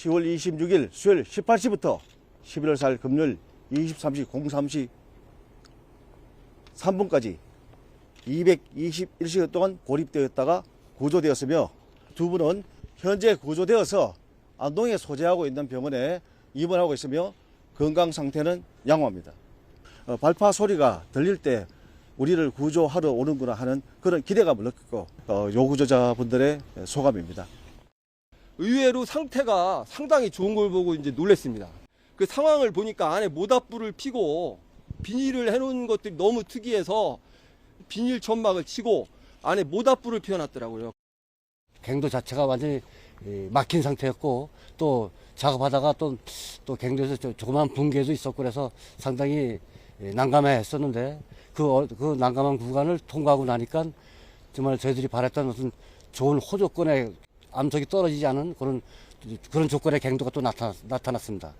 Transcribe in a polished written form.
10월 26일 수요일 18시부터 11월 4일 금요일 23시 03시 3분까지 221시간 동안 고립되었다가 구조되었으며 두 분은 현재 구조되어서 안동에 소재하고 있는 병원에 입원하고 있으며 건강 상태는 양호합니다. 발파 소리가 들릴 때 우리를 구조하러 오는구나 하는 그런 기대감을 느끼고 요구조자분들의 소감입니다. 의외로 상태가 상당히 좋은 걸 보고 이제 놀랐습니다. 그 상황을 보니까 안에 모닥불을 피고 비닐을 해놓은 것들이 너무 특이해서 비닐 천막을 치고 안에 모닥불을 피워놨더라고요. 갱도 자체가 완전히 막힌 상태였고 또 작업하다가 또 갱도에서 조그만 붕괴도 있었고 그래서 상당히 난감해 했었는데 그 난감한 구간을 통과하고 나니까 정말 저희들이 바랬던 무슨 좋은 호조건에 암석이 떨어지지 않은 그런 조건의 갱도가 또 나타났습니다.